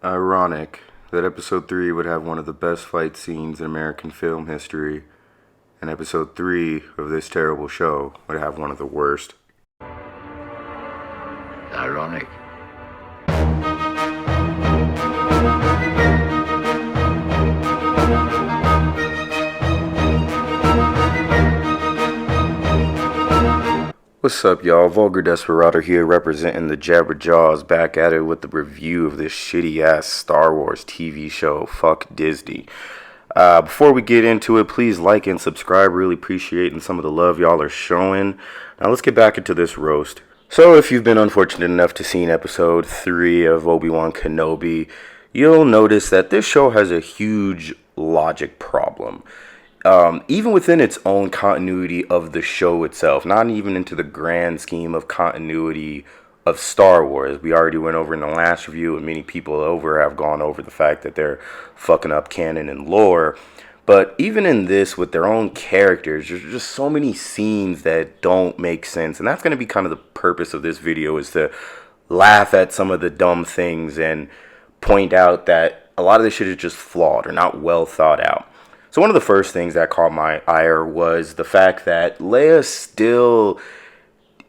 Ironic that episode 3 would have one of the best fight scenes in American film history, and episode 3 of this terrible show would have one of the worst. Ironic. What's up, y'all? Vulgar Desperado here, representing the Jabberjaws, back at it with the review of this shitty-ass Star Wars TV show. Fuck Disney. Before we get into it, please like and subscribe. Really appreciating some of the love y'all are showing. Now let's get back into this roast. So if you've been unfortunate enough to see episode 3 of Obi Wan Kenobi, you'll notice that this show has a huge logic problem. Even within its own continuity of the show itself, not even into the grand scheme of continuity of Star Wars. We already went over in the last review, and many people over have gone over the fact that they're fucking up canon and lore. But even in this, with their own characters, there's just so many scenes that don't make sense. And that's going to be kind of the purpose of this video, is to laugh at some of the dumb things and point out that a lot of this shit is just flawed or not well thought out. So one of the first things that caught my ire was the fact that Leia still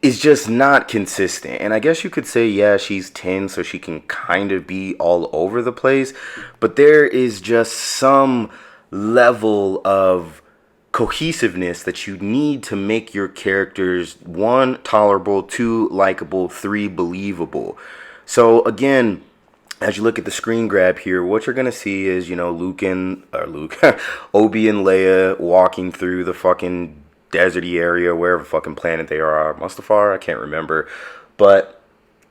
is just not consistent. And I guess you could say, yeah, she's 10, so she can kind of be all over the place. But there is just some level of cohesiveness that you need to make your characters, 1, tolerable, 2, likable, 3, believable. So again, as you look at the screen grab here, what you're going to see is, Obi and Leia walking through the fucking deserty area, wherever fucking planet they are. Mustafar, I can't remember. But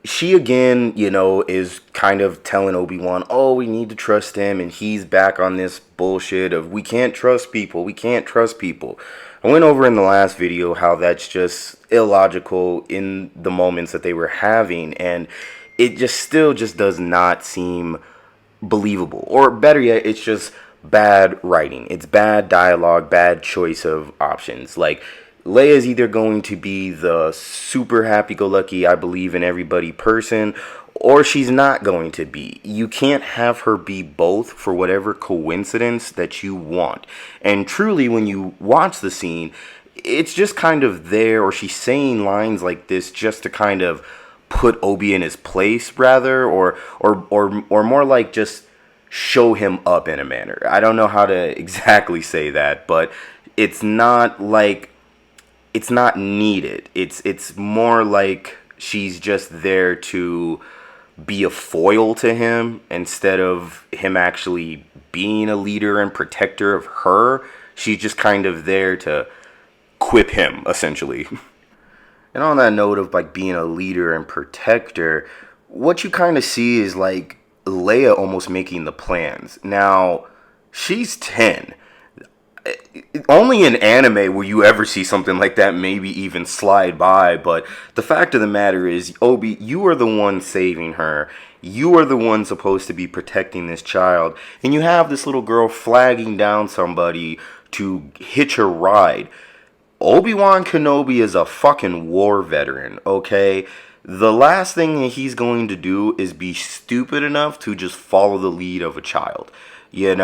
she, again, is kind of telling Obi-Wan, oh, we need to trust him. And he's back on this bullshit of, we can't trust people. We can't trust people. I went over in the last video how that's just illogical in the moments that they were having. And it just still does not seem believable. Or better yet, it's just bad writing. It's bad dialogue, bad choice of options. Like, Leia's either going to be the super happy-go-lucky, I believe in everybody person, or she's not going to be. You can't have her be both for whatever coincidence that you want. And truly, when you watch the scene, it's just kind of there, or she's saying lines like this just to kind of put Obi in his place, rather, or more like just show him up in a manner. I don't know how to exactly say that, but it's not like it's not needed. It's more like she's just there to be a foil to him instead of him actually being a leader and protector of her. She's just kind of there to quip him, essentially. And on that note of like being a leader and protector, what you kind of see is like Leia almost making the plans. Now, she's 10. Only in anime will you ever see something like that maybe even slide by. But the fact of the matter is, Obi, you are the one saving her. You are the one supposed to be protecting this child. And you have this little girl flagging down somebody to hitch a ride. Obi-Wan Kenobi is a fucking war veteran, okay? The last thing that he's going to do is be stupid enough to just follow the lead of a child. I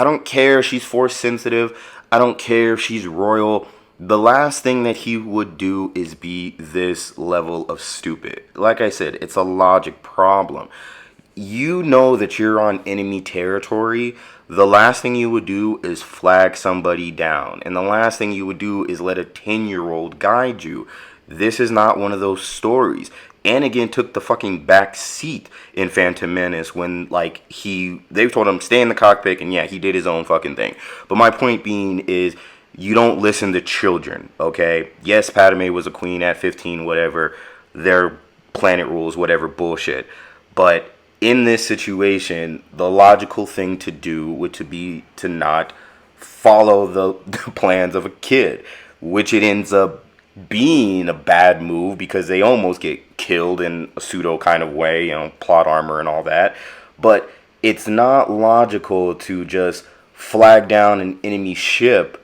don't care if she's force sensitive. I don't care if she's royal. The last thing that he would do is be this level of stupid. Like I said, it's a logic problem. You know that you're on enemy territory. The last thing you would do is flag somebody down. And the last thing you would do is let a 10-year-old guide you. This is not one of those stories. Anakin took the fucking back seat in Phantom Menace when, they told him stay in the cockpit, and yeah, he did his own fucking thing. But my point being is, you don't listen to children, okay? Yes, Padme was a queen at 15, whatever. Their planet rules, whatever bullshit. But in this situation, the logical thing to do would be to not follow the plans of a kid, which it ends up being a bad move because they almost get killed in a pseudo kind of way, plot armor and all that. But it's not logical to just flag down an enemy ship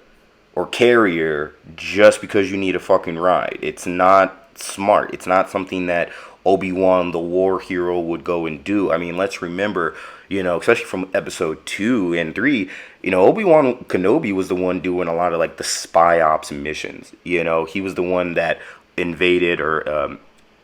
or carrier just because you need a fucking ride. It's not smart. It's not something that Obi-Wan, the war hero, would go and do. I mean, let's remember, especially from episode 2 and 3, Obi-Wan Kenobi was the one doing a lot of like the spy ops missions. He was the one that invaded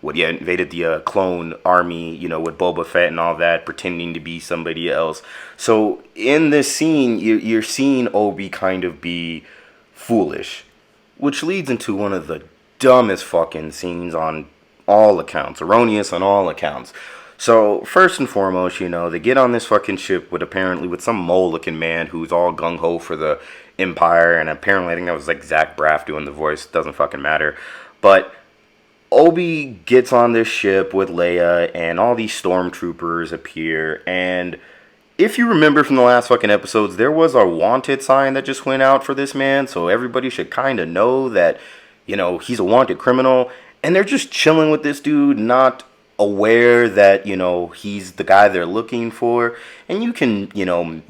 invaded the clone army, with Boba Fett and all that, pretending to be somebody else. So in this scene, you're seeing Obi kind of be foolish, which leads into one of the dumbest fucking scenes on all accounts, erroneous on all accounts. So first and foremost, they get on this fucking ship with some mole-looking man who's all gung-ho for the Empire, and apparently I think that was like Zach Braff doing the voice. Doesn't fucking matter, but Obi gets on this ship with Leia, and all these stormtroopers appear. And if you remember from the last fucking episodes, there was a wanted sign that just went out for this man, so everybody should kind of know that, he's a wanted criminal. And they're just chilling with this dude, not aware that, he's the guy they're looking for. And you can,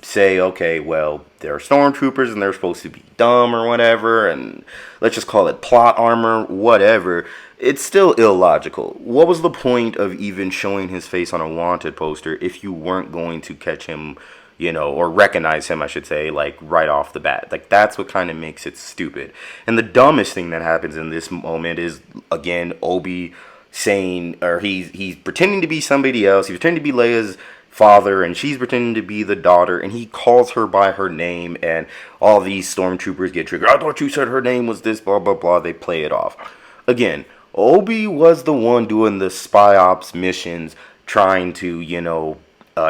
say, okay, well, they're stormtroopers and they're supposed to be dumb or whatever, and let's just call it plot armor, whatever. It's still illogical. What was the point of even showing his face on a wanted poster if you weren't going to catch him, or recognize him, I should say, like right off the bat? Like, that's what kind of makes it stupid. And the dumbest thing that happens in this moment is, again, Obi saying, or he's pretending to be somebody else. He's pretending to be Leia's father, and she's pretending to be the daughter, and he calls her by her name, and all these stormtroopers get triggered. I thought you said her name was this, blah, blah, blah. They play it off. Again, Obi was the one doing the spy ops missions, trying to,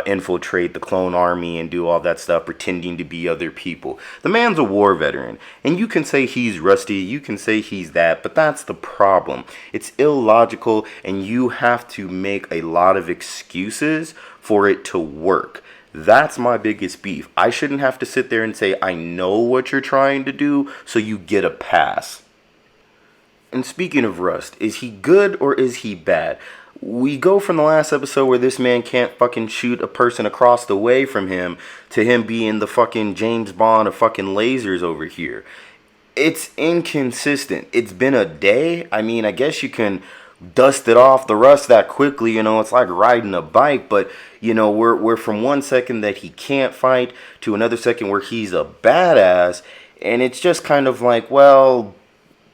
infiltrate the clone army and do all that stuff, pretending to be other people. The man's a war veteran, and you can say he's rusty, you can say he's that, but that's the problem. It's illogical, and you have to make a lot of excuses for it to work. That's my biggest beef. I shouldn't have to sit there and say, I know what you're trying to do, so you get a pass. And speaking of Rust, is he good or is he bad? We go from the last episode where this man can't fucking shoot a person across the way from him to him being the fucking James Bond of fucking lasers over here. It's inconsistent. It's been a day. I mean, I guess you can dust it off the rust that quickly, it's like riding a bike, but we're from one second that he can't fight to another second where he's a badass, and it's just kind of like, well,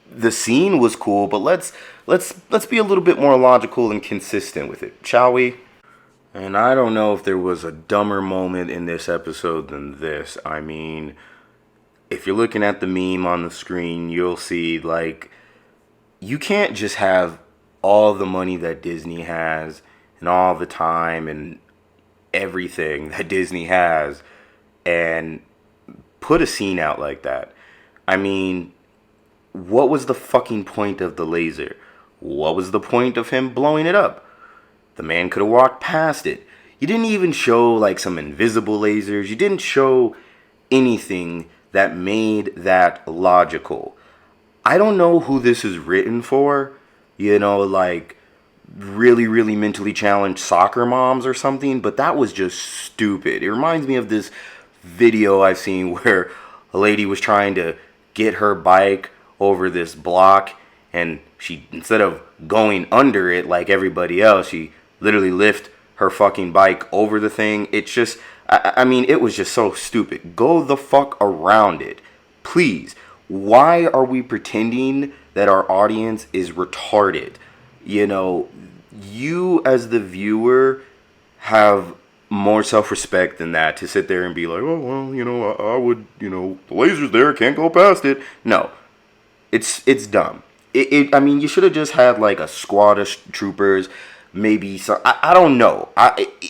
the scene was cool, but let's be a little bit more logical and consistent with it, shall we? And I don't know if there was a dumber moment in this episode than this. I mean, if you're looking at the meme on the screen, you'll see, like, you can't just have all the money that Disney has and all the time and everything that Disney has and put a scene out like that. I mean, what was the fucking point of the laser? What was the point of him blowing it up? The man could have walked past it. You didn't even show like some invisible lasers. You didn't show anything that made that logical. I don't know who this is written for. Like really, really mentally challenged soccer moms or something. But that was just stupid. It reminds me of this video I've seen where a lady was trying to get her bike over this block, and she, instead of going under it like everybody else, she literally lifted her fucking bike over the thing. It's just, I mean, it was just so stupid. Go the fuck around it, please. Why are we pretending that our audience is retarded? You as the viewer have more self-respect than that to sit there and be like, oh, well, I would, the laser's there, can't go past it. No. It's dumb. I mean, you should have just had like a squad of troopers, maybe some, I don't know,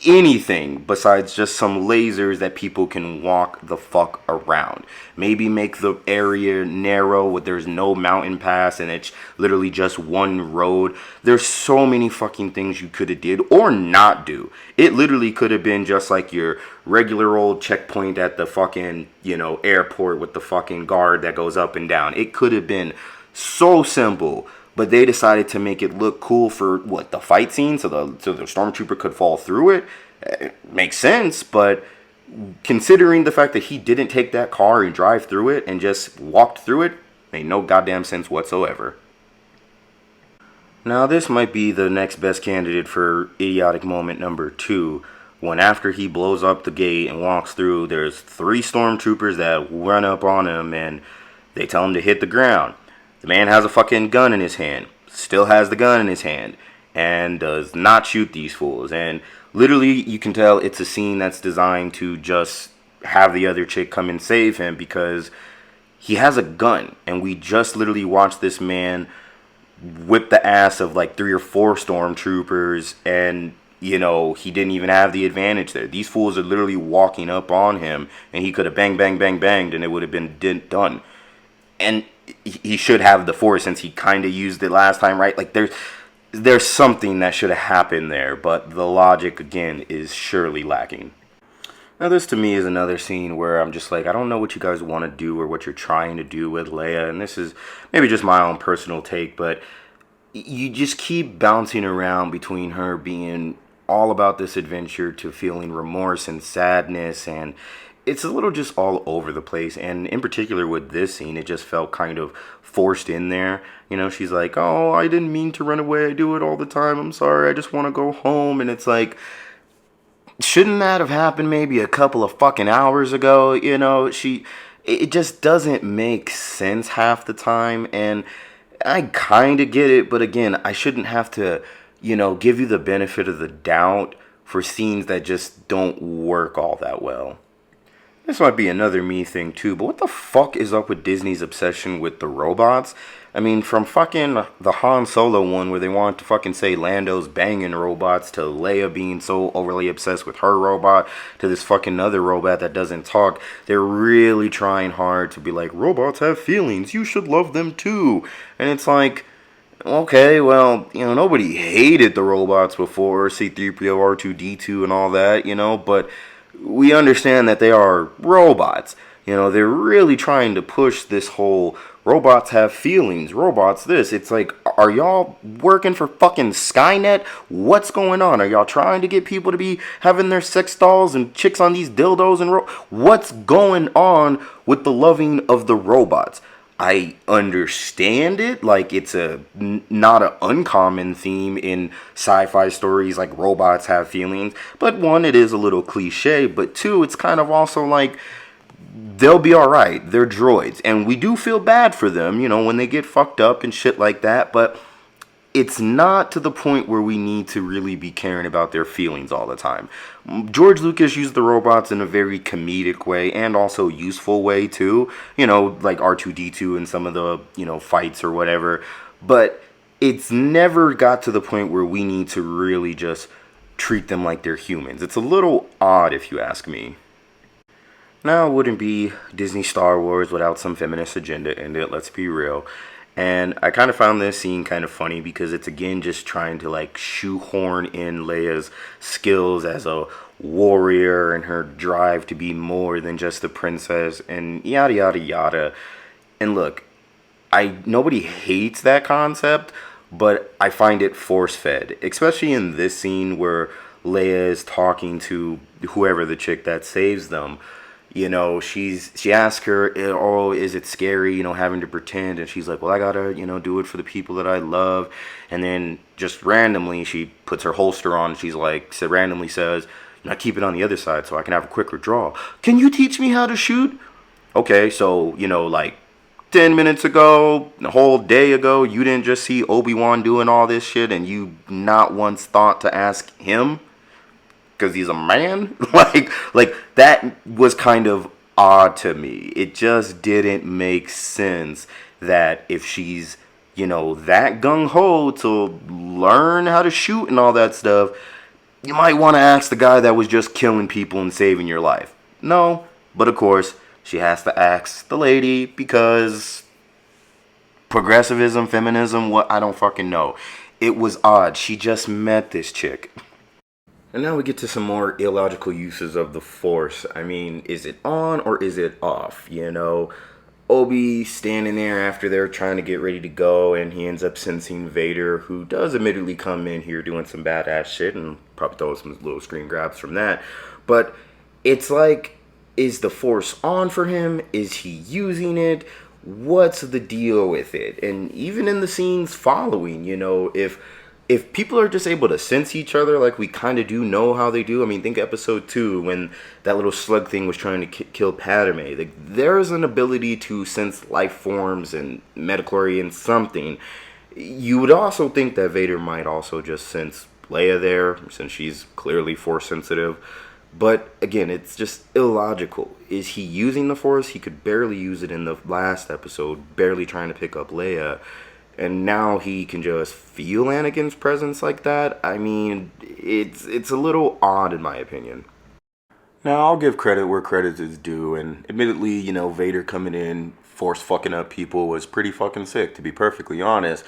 anything besides just some lasers that people can walk the fuck around. Maybe make the area narrow where there's no mountain pass and it's literally just one road. There's so many fucking things you could have did or not do. It literally could have been just like your regular old checkpoint at the fucking, airport with the fucking guard that goes up and down. It could have been so simple. But they decided to make it look cool for, the fight scene, so the stormtrooper could fall through it. It makes sense, but considering the fact that he didn't take that car and drive through it and just walked through it, made no goddamn sense whatsoever. Now, this might be the next best candidate for idiotic moment number 2. When after he blows up the gate and walks through, there's 3 stormtroopers that run up on him and they tell him to hit the ground. The man has a fucking gun in his hand, still has the gun in his hand, and does not shoot these fools. And literally, you can tell it's a scene that's designed to just have the other chick come and save him because he has a gun. And we just literally watched this man whip the ass of like 3 or 4 stormtroopers, and he didn't even have the advantage there. These fools are literally walking up on him, and he could have bang bang bang banged and it would have been done. And he should have the force since he kind of used it last time, right? Like there's something that should have happened there, but the logic again is surely lacking. Now, this to me is another scene where I'm just like, I don't know what you guys want to do or what you're trying to do with Leia. And this is maybe just my own personal take, but you just keep bouncing around between her being all about this adventure to feeling remorse and sadness. And it's a little just all over the place. And in particular with this scene, it just felt kind of forced in there. She's like, oh, I didn't mean to run away. I do it all the time. I'm sorry. I just want to go home. And it's like, shouldn't that have happened maybe a couple of fucking hours ago? It just doesn't make sense half the time. And I kind of get it, but again, I shouldn't have to, give you the benefit of the doubt for scenes that just don't work all that well. This might be another me thing too, but what the fuck is up with Disney's obsession with the robots? I mean, from fucking the Han Solo one where they want to fucking say Lando's banging robots, to Leia being so overly obsessed with her robot, to this fucking other robot that doesn't talk. They're really trying hard to be like, robots have feelings, you should love them too. And it's like, okay, well, nobody hated the robots before, C-3PO, R2-D2 and all that, but we understand that they are robots. They're really trying to push this whole robots have feelings, robots this. It's like, are y'all working for fucking Skynet? What's going on? Are y'all trying to get people to be having their sex dolls and chicks on these dildos and what's going on with the loving of the robots? I understand it, like it's not an uncommon theme in sci-fi stories, like robots have feelings, but one, it is a little cliche, but two, it's kind of also like, they'll be alright, they're droids, and we do feel bad for them, when they get fucked up and shit like that, but it's not to the point where we need to really be caring about their feelings all the time. George Lucas used the robots in a very comedic way and also useful way too. Like R2-D2 and some of the, fights or whatever. But it's never got to the point where we need to really just treat them like they're humans. It's a little odd if you ask me. Now, it wouldn't be Disney Star Wars without some feminist agenda in it, let's be real. And I kind of found this scene kind of funny because it's again just trying to like shoehorn in Leia's skills as a warrior and her drive to be more than just a princess and yada yada yada. And look, nobody hates that concept, but I find it force-fed, especially in this scene where Leia is talking to whoever the chick that saves them. She asks her, oh, is it scary, having to pretend? And she's like, well, I gotta, do it for the people that I love. And then just randomly, she puts her holster on. And she's like, randomly says, I keep it on the other side so I can have a quicker draw. Can you teach me how to shoot? Okay, so, like 10 minutes ago, a whole day ago, you didn't just see Obi Wan doing all this shit and you not once thought to ask him? Because he's a man. like that was kind of odd to me. It just didn't make sense that if she's that gung-ho to learn how to shoot and all that stuff, you might want to ask the guy that was just killing people and saving your life. No, but of course she has to ask the lady because progressivism, feminism, what, I don't fucking know. It was odd. She just met this chick. And now we get to some more illogical uses of the Force. I mean, is it on or is it off? Obi standing there after they're trying to get ready to go, and he ends up sensing Vader, who does admittedly come in here doing some badass shit, and probably throw some little screen grabs from that. But it's like, is the Force on for him? Is he using it? what's the deal with it? And even in the scenes following, if people are just able to sense each other like we kind of do know how they do. I mean, think episode 2 when that little slug thing was trying to kill Padme. Like, there's an ability to sense life forms and metachlorian something. You would also think that Vader might also just sense Leia there, since she's clearly force sensitive. But again, it's just illogical. Is he using the Force? He could barely use it in the last episode, barely trying to pick up Leia. And now he can just feel Anakin's presence like that? I mean, it's a little odd in my opinion. Now, I'll give credit where credit is due, and admittedly, Vader coming in, Force fucking up people was pretty fucking sick, to be perfectly honest.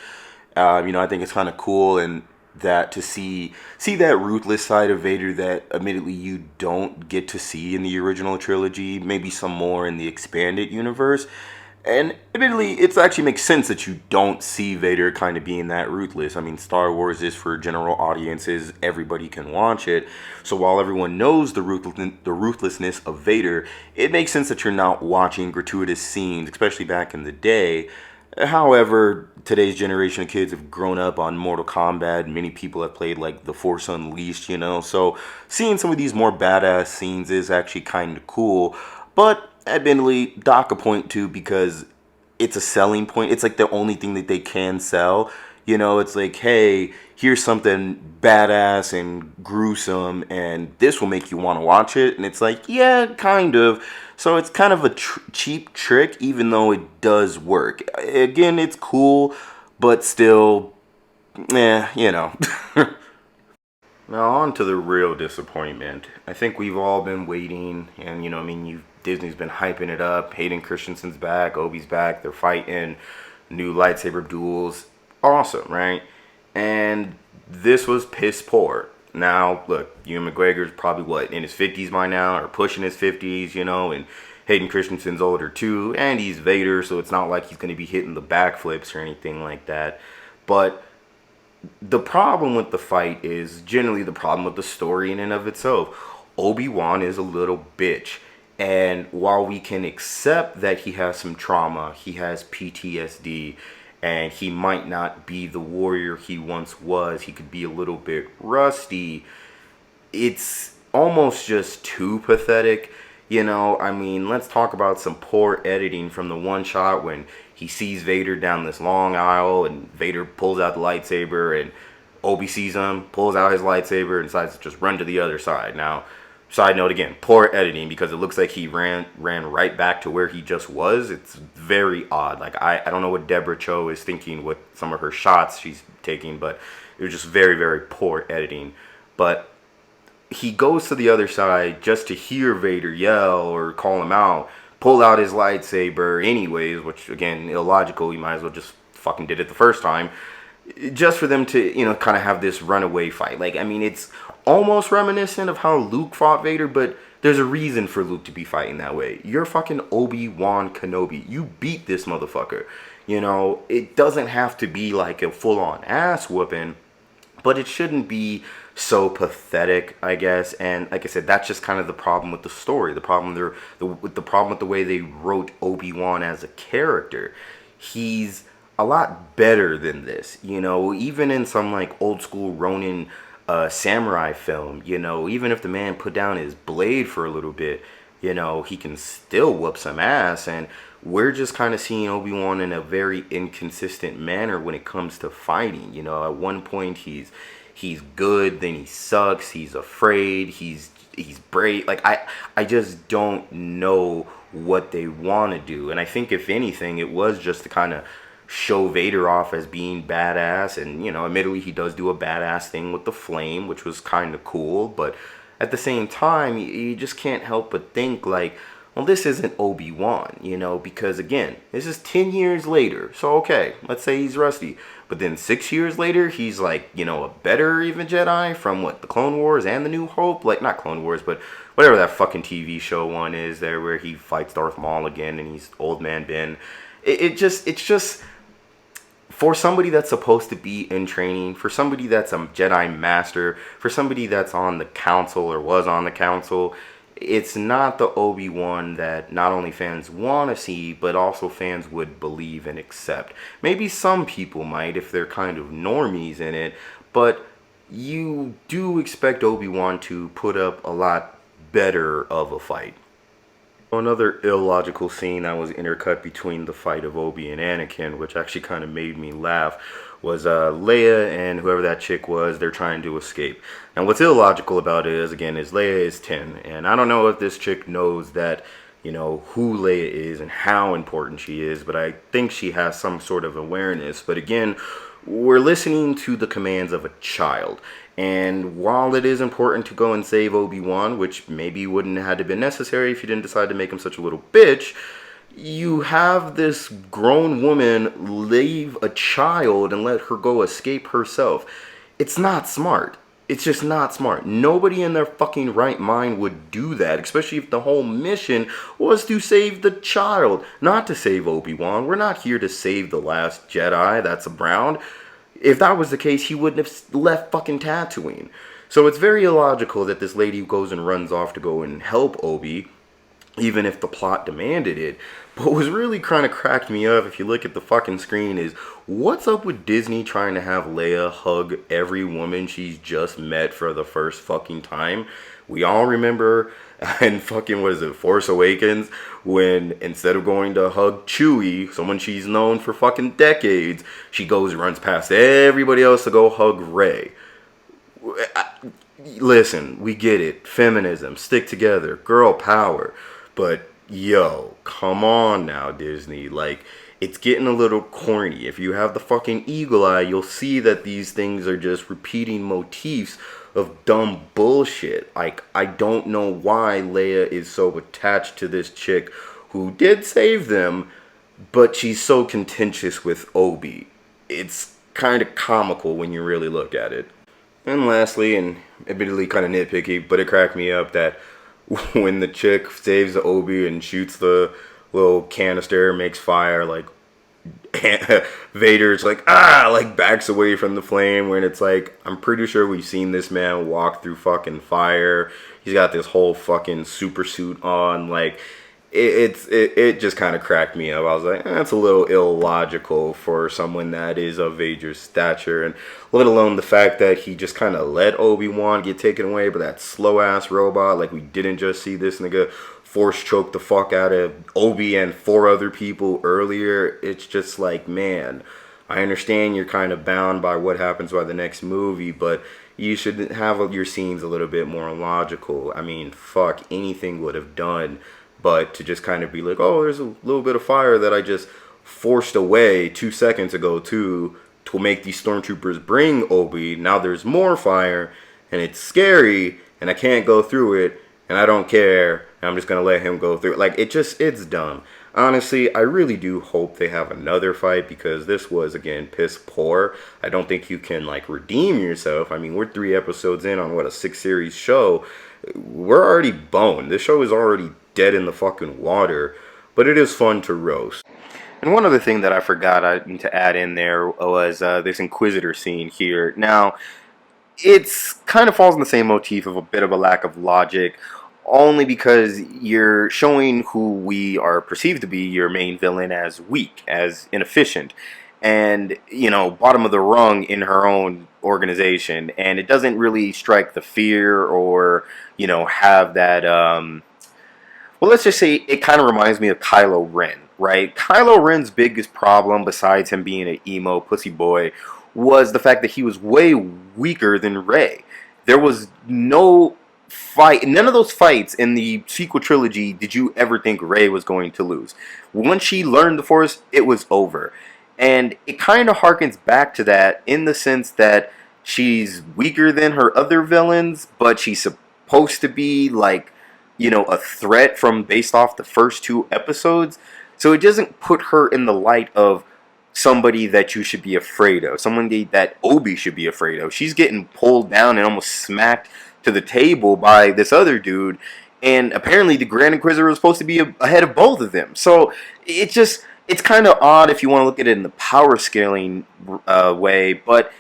I think it's kind of cool and that to see that ruthless side of Vader that admittedly you don't get to see in the original trilogy, maybe some more in the expanded universe. And admittedly, it actually makes sense that you don't see Vader kind of being that ruthless. I mean, Star Wars is for general audiences. Everybody can watch it. So while everyone knows the ruthlessness of Vader, it makes sense that you're not watching gratuitous scenes, especially back in the day. However, today's generation of kids have grown up on Mortal Kombat. Many people have played like The Force Unleashed, So seeing some of these more badass scenes is actually kind of cool. But admittedly, dock a point too because it's a selling point. It's like the only thing that they can sell. It's like, hey, here's something badass and gruesome, and this will make you want to watch it. And it's like, yeah, kind of. So it's kind of a cheap trick, even though it does work. Again, it's cool, but still, Now on to the real disappointment. I think we've all been waiting, and Disney's been hyping it up. Hayden Christensen's back, Obi's back. They're fighting new lightsaber duels. Awesome, right? And this was piss poor. Now, look, Ewan McGregor's probably in his 50s by now, or pushing his 50s, and Hayden Christensen's older too, and he's Vader, so it's not like he's going to be hitting the backflips or anything like that. But the problem with the fight is generally the problem with the story in and of itself. Obi-Wan is a little bitch. And while we can accept that he has some trauma, he has PTSD, and he might not be the warrior he once was, he could be a little bit rusty, it's almost just too pathetic. Let's talk about some poor editing from the one shot when he sees Vader down this long aisle and Vader pulls out the lightsaber and Obi sees him, pulls out his lightsaber and decides to just run to the other side. Now, side note again, poor editing because it looks like he ran right back to where he just was. It's very odd. Like, I don't know what Deborah Cho is thinking with some of her shots she's taking, but it was just very, very poor editing. But he goes to the other side just to hear Vader yell or call him out, pull out his lightsaber anyways, which again, illogical. He might as well just fucking did it the first time. Just for them to, kind of have this runaway fight. It's almost reminiscent of how Luke fought Vader, but there's a reason for Luke to be fighting that way. You're fucking Obi Wan Kenobi. You beat this motherfucker. It doesn't have to be like a full-on ass whooping, but it shouldn't be so pathetic, I guess. And like I said, that's just kind of the problem with the story. The problem with the way they wrote Obi-Wan as a character. He's a lot better than this. Even in some like old school Ronin samurai film, even if the man put down his blade for a little bit, he can still whoop some ass. And we're just kind of seeing Obi-Wan in a very inconsistent manner when it comes to fighting. At one point he's good, then he sucks, he's afraid, he's brave. Like, I just don't know what they want to do. And I think if anything, it was just to kind of show Vader off as being badass. And, admittedly he does do a badass thing with the flame, which was kind of cool. But at the same time, you just can't help but think like, well, this isn't Obi-Wan, because again, this is 10 years later. So, okay, let's say he's rusty. But then 6 years later, he's like, a better even Jedi from the Clone Wars and the New Hope? Like, not Clone Wars, but whatever that fucking TV show one is there where he fights Darth Maul again and he's Old Man Ben. It's just, for somebody that's supposed to be in training, for somebody that's a Jedi Master, for somebody that's on the council or was on the council, it's not the Obi-Wan that not only fans want to see, but also fans would believe and accept. Maybe some people might if they're kind of normies in it, but you do expect Obi-Wan to put up a lot better of a fight. Another illogical scene that was intercut between the fight of Obi and Anakin, which actually kind of made me laugh, was Leia and whoever that chick was. They're trying to escape. Now, what's illogical about it is Leia is 10, and I don't know if this chick knows that, who Leia is and how important she is, but I think she has some sort of awareness. But again, we're listening to the commands of a child. And while it is important to go and save Obi-Wan, which maybe wouldn't have had to been necessary if you didn't decide to make him such a little bitch, you have this grown woman leave a child and let her go escape herself. It's not smart. It's just not smart. Nobody in their fucking right mind would do that, especially if the whole mission was to save the child, not to save Obi-Wan. We're not here to save the last Jedi that's around. If that was the case, he wouldn't have left fucking Tatooine. So it's very illogical that this lady goes and runs off to go and help Obi, even if the plot demanded it. But what was really kind of cracked me up, if you look at the fucking screen, is what's up with Disney trying to have Leia hug every woman she's just met for the first fucking time? We all remember in fucking, what is it, Force Awakens, when instead of going to hug Chewie, someone she's known for fucking decades, she goes and runs past everybody else to go hug Rey. Listen, we get it. Feminism, stick together, girl power. But, yo, come on now, Disney. Like, it's getting a little corny. If you have the fucking eagle eye, you'll see that these things are just repeating motifs of dumb bullshit. Like, I don't know why Leia is so attached to this chick who did save them, but she's so contentious with Obi. It's kind of comical when you really look at it. And lastly, and admittedly kind of nitpicky, but it cracked me up that when the chick saves Obi and shoots the little canister, makes fire, like, Vader's like, backs away from the flame, when it's like, I'm pretty sure we've seen this man walk through fucking fire. He's got this whole fucking super suit on. Like, it just kind of cracked me up. I was like, that's a little illogical for someone that is of Vader's stature, and let alone the fact that he just kind of let Obi-Wan get taken away by that slow-ass robot. Like, we didn't just see this nigga force choke the fuck out of Obi and 4 other people earlier. It's just like, man, I understand you're kind of bound by what happens by the next movie, but you should have your scenes a little bit more logical. I mean, fuck, anything would have done. But to just kind of be like, oh, there's a little bit of fire that I just forced away 2 seconds ago to make these stormtroopers bring Obi. Now there's more fire, and it's scary, and I can't go through it, and I don't care, and I'm just going to let him go through it. Like, it's dumb. Honestly, I really do hope they have another fight, because this was, again, piss poor. I don't think you can, like, redeem yourself. I mean, we're 3 episodes in on, what, a 6-series show. We're already boned. This show is already dead in the fucking water, but it is fun to roast. And one other thing that I forgot to add in there was this Inquisitor scene here. Now, it's kind of falls in the same motif of a bit of a lack of logic, only because you're showing who we are perceived to be your main villain as weak, as inefficient, and, bottom of the rung in her own organization. And it doesn't really strike the fear or, have that, well, let's just say it kind of reminds me of Kylo Ren, right? Kylo Ren's biggest problem, besides him being an emo pussy boy, was the fact that he was way weaker than Rey. There was no fight, none of those fights in the sequel trilogy did you ever think Rey was going to lose. Once she learned the Force, it was over. And it kind of harkens back to that in the sense that she's weaker than her other villains, but she's supposed to be like, a threat based off the first 2 episodes. So it doesn't put her in the light of somebody that you should be afraid of, someone that Obi should be afraid of. She's getting pulled down and almost smacked to the table by this other dude, and apparently the Grand Inquisitor was supposed to be ahead of both of them. So it's kind of odd if you want to look at it in the power scaling way, but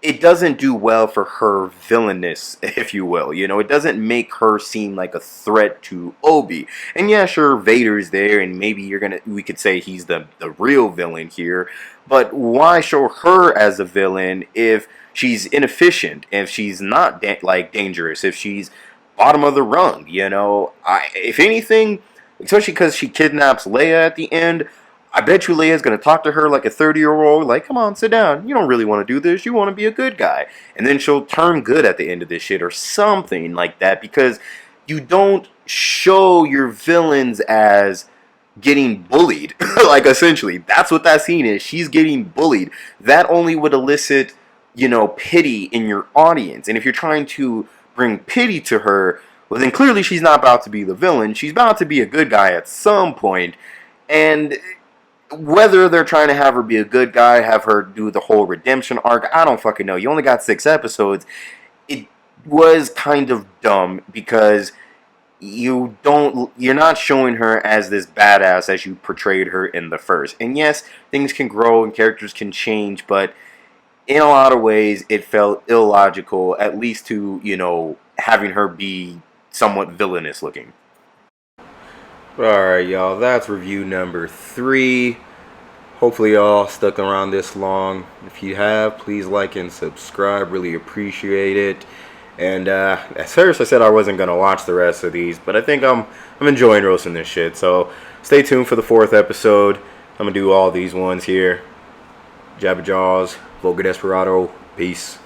it doesn't do well for her villainous, if you will. You know, it doesn't make her seem like a threat to Obi. And yeah, sure, Vader's there, and maybe we could say he's the real villain here. But why show her as a villain if she's inefficient, if she's not dangerous, if she's bottom of the rung? You know, if anything, especially because she kidnaps Leia at the end. I bet you Leia's going to talk to her like a 30-year-old, like, come on, sit down. You don't really want to do this. You want to be a good guy. And then she'll turn good at the end of this shit or something like that, because you don't show your villains as getting bullied. Like, essentially, that's what that scene is. She's getting bullied. That only would elicit, you know, pity in your audience. And if you're trying to bring pity to her, well, then clearly she's not about to be the villain. She's about to be a good guy at some point. And whether they're trying to have her be a good guy, have her do the whole redemption arc, I don't fucking know. You only got 6 episodes. It was kind of dumb because you're not showing her as this badass as you portrayed her in the first. And yes, things can grow and characters can change, but in a lot of ways it felt illogical, at least to, you know, having her be somewhat villainous looking. Alright, y'all, that's review number 3. Hopefully y'all stuck around this long. If you have, please like and subscribe. Really appreciate it. And at first I said I wasn't going to watch the rest of these, but I think I'm enjoying roasting this shit. So stay tuned for the 4th episode. I'm going to do all these ones here. Jabba Jaws, Vulgar Desperado. Peace.